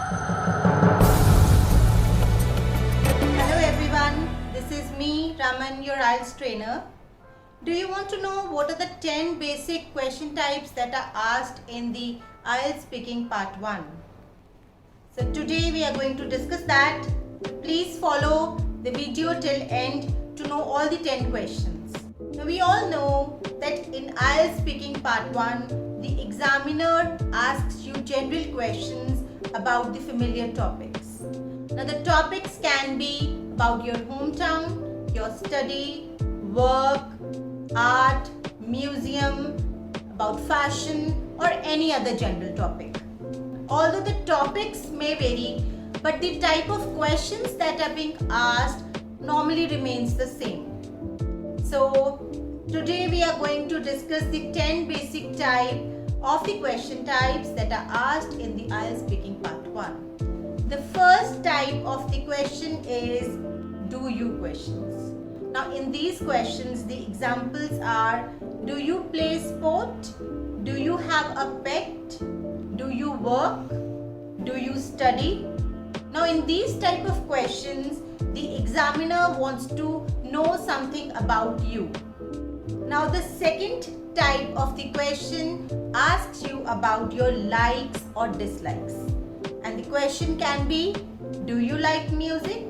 Hello everyone, this is me, Raman, your IELTS trainer. Do you want to know what are the 10 basic question types that are asked in the IELTS Speaking Part 1? So today we are going to discuss that. Please follow the video till end to know all the 10 questions. Now we all know that in IELTS Speaking Part 1, the examiner asks you general questions about the familiar topics. Now the topics can be about your hometown, your study, work, art, museum, about fashion or any other general topic. Although the topics may vary, but the type of questions that are being asked normally remains the same. So today we are going to discuss the 10 basic type of the question types that are asked in the IELTS Speaking Part 1. The first type of the question is do you questions. Now in these questions the examples are: do you play sport? Do you have a pet? Do you work? Do you study? Now in these type of questions the examiner wants to know something about you. Now the second type of the question asks you about your likes or dislikes. And the question can be: do you like music?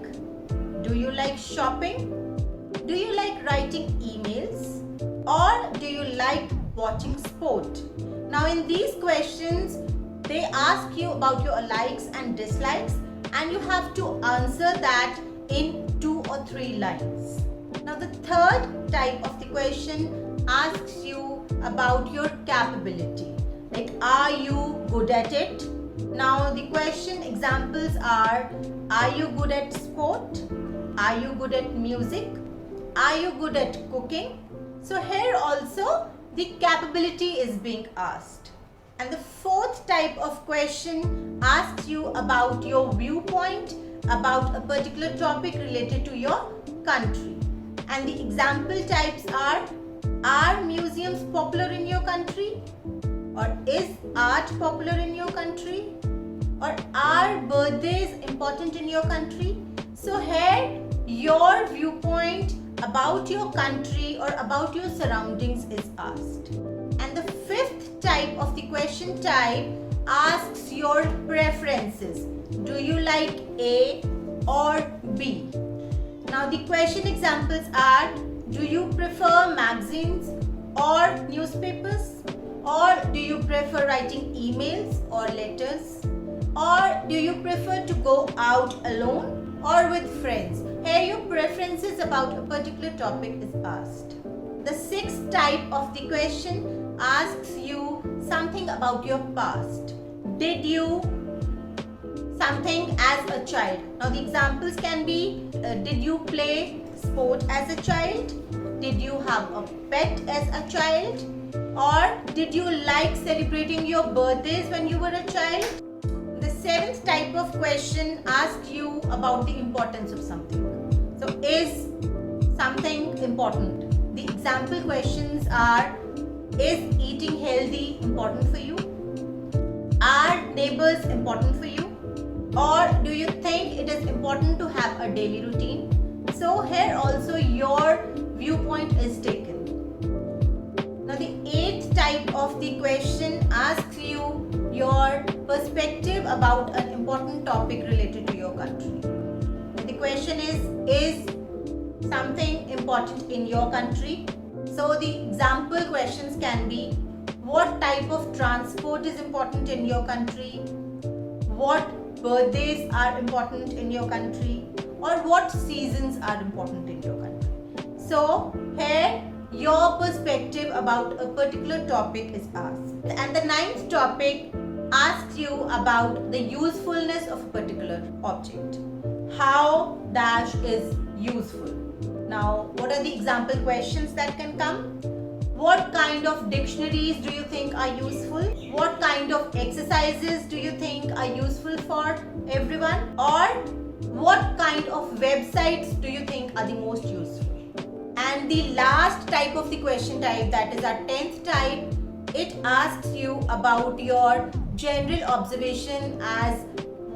Do you like shopping? Do you like writing emails? Or do you like watching sport? Now in these questions, they ask you about your likes and dislikes and you have to answer that in 2 or 3 lines. Now the third type of the question asks you about your capability. Like, are you good at it? Now the question examples are you good at sport? Are you good at music? Are you good at cooking? So here also the capability is being asked. And the fourth type of question asks you about your viewpoint about a particular topic related to your country. And the example types are museums popular in your country? Or is art popular in your country? Or are birthdays important in your country? So here your viewpoint about your country or about your surroundings is asked. And the fifth type of the question type asks your preferences. Do you like A or B? Now the question examples are: do you prefer magazines or newspapers? Or do you prefer writing emails or letters? Or do you prefer to go out alone or with friends? Here your preferences about a particular topic is asked. The sixth type of the question asks you something about your past. Did you something as a child? Now the examples can be: did you play sport as a child? Did you have a pet as a child? Or did you like celebrating your birthdays when you were a child? The seventh type of question asks you about the importance of something. So is something important? The example questions are: is eating healthy important for you? Are neighbors important for you? Or do you think it is important to have a daily routine? So here also your viewpoint is taken. Now the eighth type of the question asks you your perspective about an important topic related to your country. The question is something important in your country? So the example questions can be: what type of transport is important in your country? What birthdays are important in your country? Or what seasons are important in your country? So here your perspective about a particular topic is asked. And the ninth topic asks you about the usefulness of a particular object. How dash is useful. Now what are the example questions that can come? What kind of dictionaries do you think are useful? What kind of exercises do you think are useful for everyone? Or what kind of websites do you think are the most useful? And the last type of the question type, that is our 10th type, it asks you about your general observation as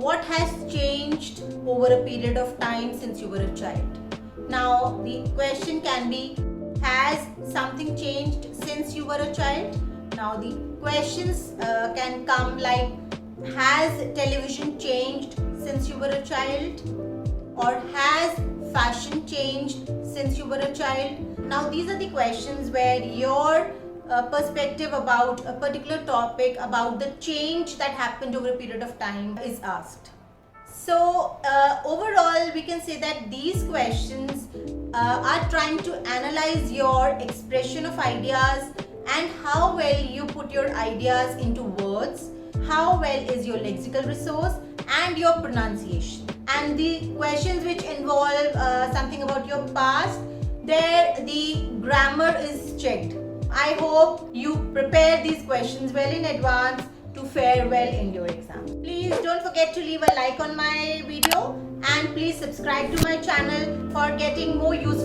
what has changed over a period of time since you were a child? Now, the question can be, has something changed since you were a child? Now, the questions can come like, has television changed since you were a child? Or has fashion changed since you were a child? Now, these are the questions where your perspective about a particular topic, about the change that happened over a period of time is asked. So, overall, we can say that these questions are trying to analyze your expression of ideas and how well you put your ideas into words, how well is your lexical resource and your pronunciation. And the questions which involve something about your past, there the grammar is checked. I hope you prepare these questions well in advance to fare well in your exam. Please don't forget to leave a like on my video and please subscribe to my channel for getting more useful